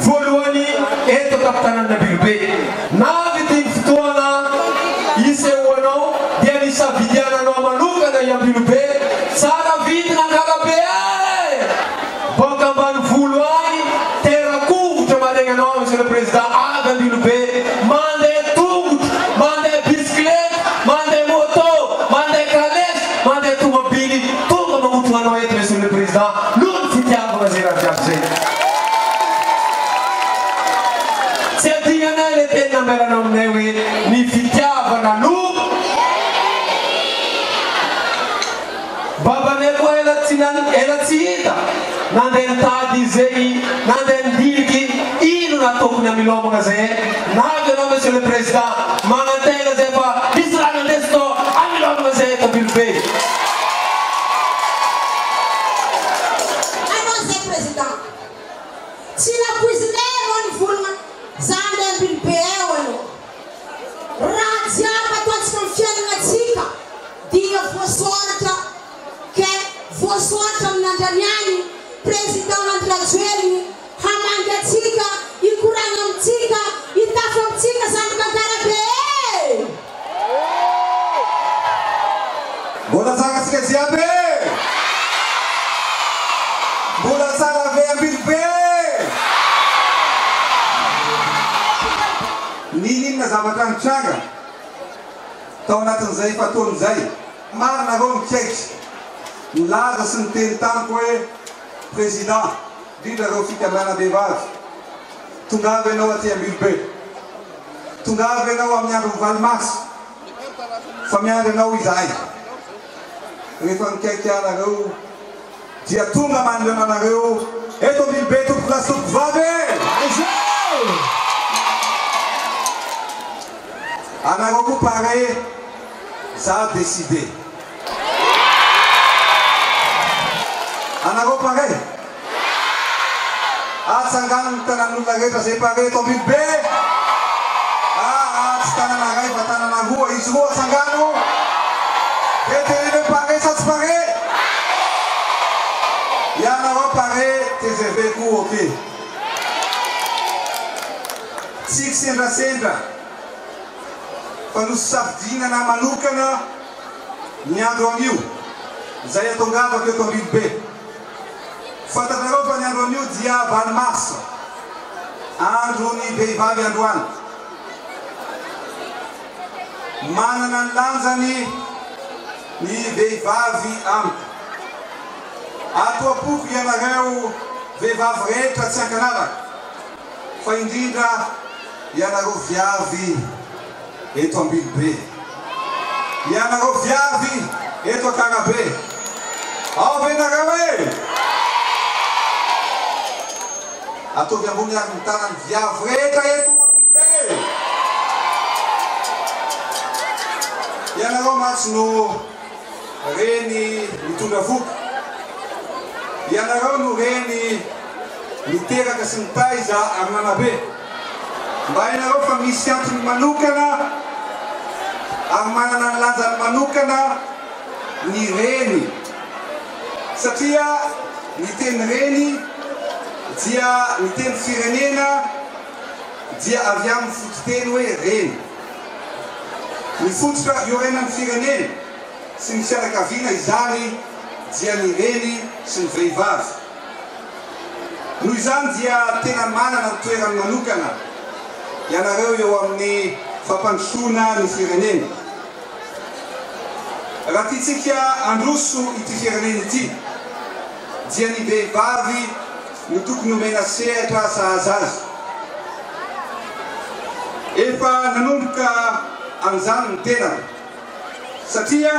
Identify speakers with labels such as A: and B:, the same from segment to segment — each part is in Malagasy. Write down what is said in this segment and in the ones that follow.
A: voalohany eto tapitanana Ambilobe navy ty fotoana isehoanao dia nisafidiananao manokana i Ambilobe tsara vitina Ankalabe boka ambany volo any terakovotra manegnanao monsieur le président avy Ambilobe mandeha tongotra mandeha bicyclette mandeha moto mandeha calèche mandeha tomobily tonga magnotogna eto monsieur le président lony fitiavagna zay raha jiaby zay tsy adinanay le teny nameranao aminay hoe ny fitiavana no babanay koa ela tsy hita nandeha nitady zay nandeha nidiniky ino natokony amilomagna zay navy anao monsieur le président magnantegna zay fa misy raha nandesinao amilomagna zay eto Ambilobe.
B: Allons, c'est président. Si la cuisinière on voulait zande Ambilobe radia patwatsi kamfiana ngatsika dia voasoratra ke voasoratra amin'Andraniany président Andrazely hamangy atsika ikoragna amitsika itafy amitsika zandry Ankalabe.
C: Mbola tsara tsika jiaby mbola tsara ve Ambilobe ninina zavatra nitranga tao anatin'izay fataon'izay marina reo mikaikitry nilaza sy niteny tamiko hoe président indrindra reo fikamiana vehivavy tongavy ianao aty Ambilobe tongavy ianao amin'ny andro Valimaso fa miandry ianao izahay rehefa nikaiky anareo dia tonga mandrana anareo eto Ambilobe tompoko lasy tompoko vavy anareo koa pareil za décidé anareo pareil atsangano ny tanan'olona rehetra zay pareil eto Ambilobe tsy tanana ray fa tanana roa izy roa atsangano de tenene pareil sa tsy pareil ianareo pareil TGV koa ok tsika sendrasendra fa nosy safidinana manokana ny andro an'io zay atongavako eto Ambilobe fantatrareo fa ny andro an'io dia Valimaso andro ny vehivavy androany manana ny lanjany ny vehivavy amiko atoapoko ianareo vehivavy rehetra tsy ankanavaka fa indrindra ianareo viavy eto Ambilobe ianareo viavy eto Ankalabe ao venareo atovy ambony ary mitanany viavy rehetra eto Ambilobe ianareo matsy no reny mitondra voky ianareo no reny miteraka sy mitaiza amin'ny Nanabe mba ianareo fa misy antony manokana ary manana ny lanjany manokana ny reny satria ny teny reny dia ny teny firenena dia avy amin'ny foto-teny hoe reny ny fototra iorenan'ny firenena sy ny fianakaviana izany dia ny reny sy ny vehivavy noho izany dia tena manana ny toerany manokana ianareo eo amin'ny fampandrosoana ny firenena raha tiatsika androso ity firenena ity dia ny vehivavy no tokony omena sehatra sahaza azy efa nanomboka an'izany ny tenako satria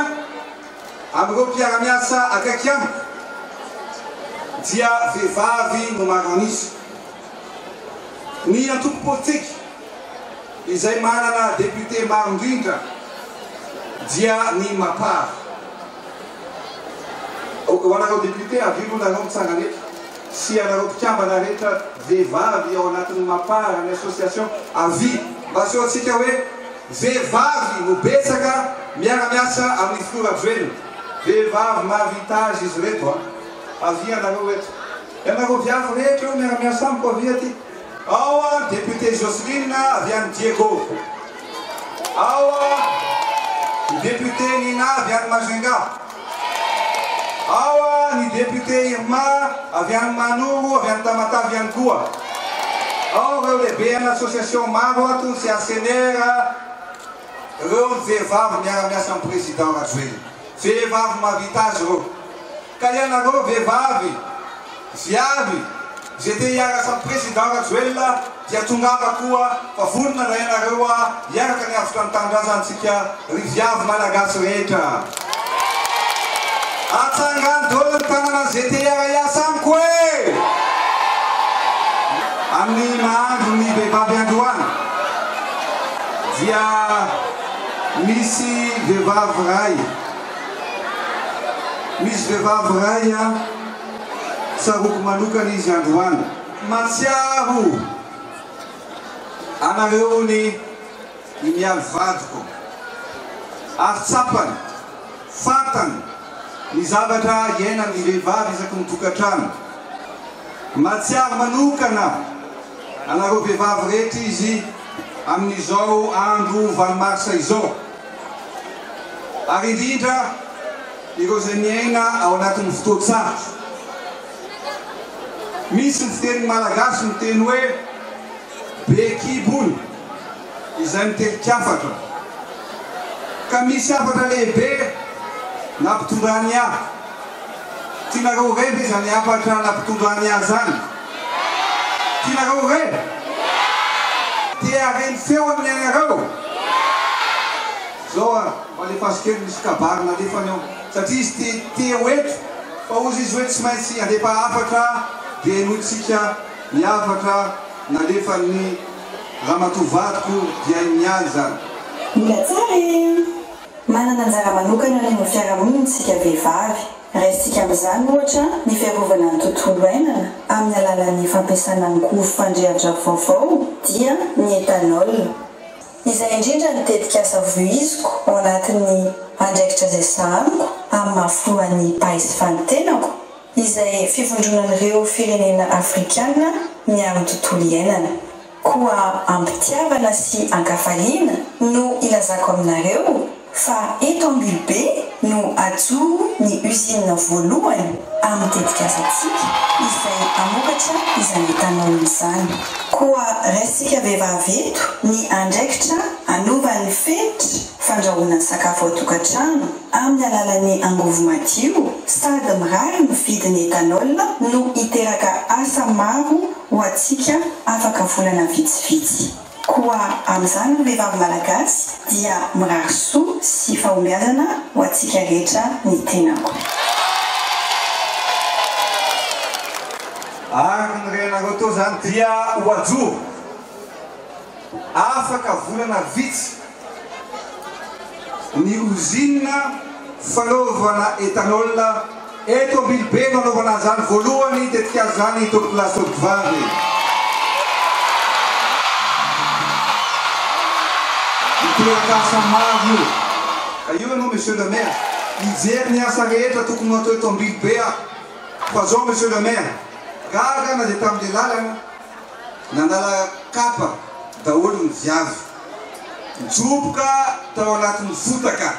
C: amin'ireo mpiara-miasa akaiky amiko dia vehivavy no maro anisy ny antoko politika izay manana député maro indrindra dia ny mapara ho anareo député avilo nareo mitsangana eto sy anareo mpikambana rehetra vehivavy ao anatin'ny mapara ny association avy mba seo atsika hoe vehivavy no betsaka miara-miasa amin'ny filoravelona vehivavy mahavitage izy reto avy anareo eto ianareo viavy rehetra eo miara-miasa amiko avy aty député Jocelyne avy any Diego. Awa ny député Nina avy any Majunga. Awa ny député Irma avy any Manoro, avy any Tamatavy any koa. Ao reo lehibe any association maro ato sy actionnaire reo ny vehivavy miara-miasa amin'ny président Rajoely. Vehivavy mahavita azy reo. Ka ianareo vehivavy, viavy, zay te hiarasa amin'ny président Rajoely dia tongava koa fa vonona ra ianareo hiaraka ny afaka ny tanindrazantsika ry viavy malagasy rehetra. Atsangany dolo ny tanana zay te hiara-iasa amiko e! Amin'ny mahandro ny vehivavy androany dia misy vehivavy ray. Misy vehivavy ray saroko manokana izy androany. Matsiaro anareo ny miavy vadiko. Ary tsapany, fantany ny zavatra iainany vehivavy isaky ny tokantrano. Matsiaro manokana anareo vehivavy rehetra izy amin'izao andro valomarsa izao. Ary indrindra ireo zay miaina ao anatin'ny fotoan-tsarotra. Misy ny fiteny malagasy miteny hoe be kibony izay mitelik-afatra. Ka misy afatra lehibe nampitondrany ahy. Tianareo re ve zany afatra nampitondrany ahy zany? Tianareo re? Te hareny feo amin'ny anareo? Zao malefasy kely misy kabary nalefany ao. Satria izy te hoeto, fa ozy izy hoe tsy maintsy alefa afatra dia notsika ny afatra nalefan'ny ramatovadiko dia niazy zany.
D: Mila tsara e! Manana anjara manokana ny amin'ny fiarahamonitsika vehivavy. Raisitsika amin'izany ohatra ny fiarovana ny tontolo iainana amin'ny alalan'ny fampiasana ny kovy fandrehatra vaovao dia ny etanol. Izay indrindra ny tetikasa voiziko ao anatin'ny andraikitra izay sahamiko amin'ny mahafoan'ny paisy fantenako izay fivondronan'ireo firenena afrikana miaro tontolo iainana. Koa ampitiavana sy ankafaliana no ilazako aminareo fa eto Ambilobe no ajoro ny usine voalohany amin'ny tetikasantsika izay amokatra izany etanol izany. Koa raisitsika vehivavy eto ny andraikitra anovan'ny fenitra fandrahoana sakafo atokantrano amin'ny alalan'ny angovo madio sady mirary ny vidiny etanol no hiteraka asa maro ho antsika afaka volana vitsivitsy. Koa amin'izany ny vehivavy malagasy dia mirary soa sy fahombiazana ho antsika rehetra ny tenako.
C: Ary ny renareo tô zany dia ho ajoro. Afaka volana vitsy ny usine fanaovana etanol eto Ambilobe no anaovana zany voalohany tetikasa zany tokolasy tokovavy. Miteraka asa maro io. Ka io anao monsieur le maire, hijery ny asa rehetra tokony atao eto Ambilobe. Fa zao monsieur le maire, gaga na dia tamin'ilay lalana nanala kapa daholo ny viavy. Mijoboka tao anatin'ny fotaka.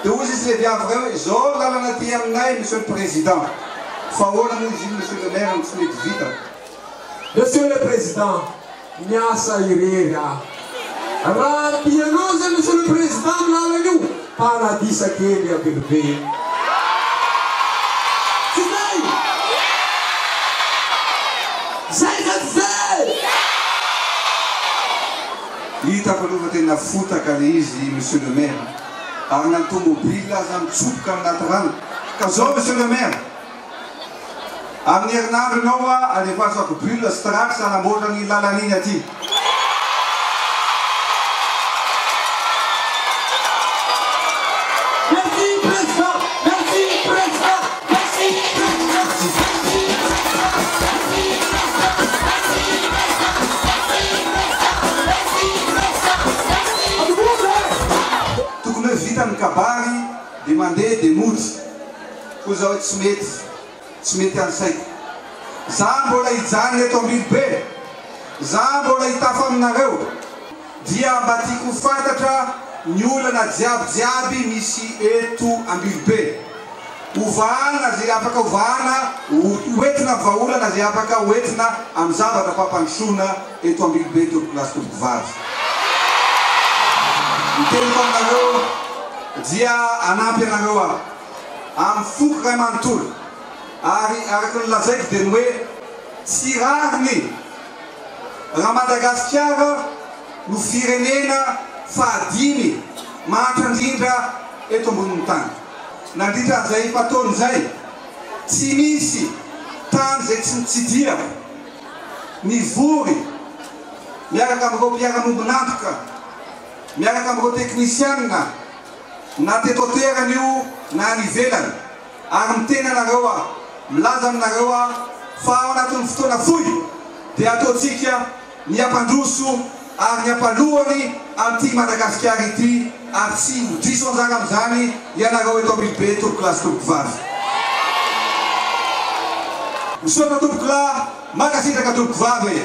C: Dia ozy izy le viavy reo hoe zao lalana ty aminay monsieur le président. Fa ahoana moa izy iny monsieur le maire tsy mety vita.
A: Monsieur le président, miasa irery raha tianao zay monsieur le président milalana io paradisa kely Ambilobe. Tsy zay? Zay za tsy zay?
C: Hita fa aloha tena fotaka le izy monsieur le maire. Ary ny automobile aza mitsoboka anaty rano. Ka zao monsieur le maire, amin'ny herinandro ianao alefasako bulle strax anamboatra ny lalan'iny aty.
A: Merci président, merci président, merci président.
C: Tokony hoe vita ny kabary dia mandeha dia mody. Koa zao tsy mety any saiko. Za mbola hijany eto Ambilobe. za mbola hitafa aminareo dia mba tiako fantatra ny olana jiaby misy eto Ambilobe. Ovahana zay afaka ovahana, oentina vaolana zay afaka oentina amin'ny zavatra fampandrosoana eto Ambilobe eto plasy Tobokovavy. Miteniko aminareo dia anampy anareo aho amin'ny foko Ray manontolo ary araky ny lazaiko dia ny hoe tsy rariny raha Madagasikara no firenena fahadimy mahatra indrindra eto ambonin'ny tany. Nandritra zay fataony zay tsy misy tany zay tsy nitsidiako nivory miaraka amin'ireo mpiara-mobonantoka miaraka amin'ireo teknisianina na teto toerana io na any ivelany ary miteny anareo aho milaza aminareo aho fa ao anatin'ny fotoana fohy dia ataontsika ny ampandroso ary ny ampalohany an'ity Madagasikara ity ary tsy ho diso anjara amin'izany ianareo eto Ambilobe tompoklasy Tobokovavy. Misaotra tompokolahy makasitraka Tobokovavy.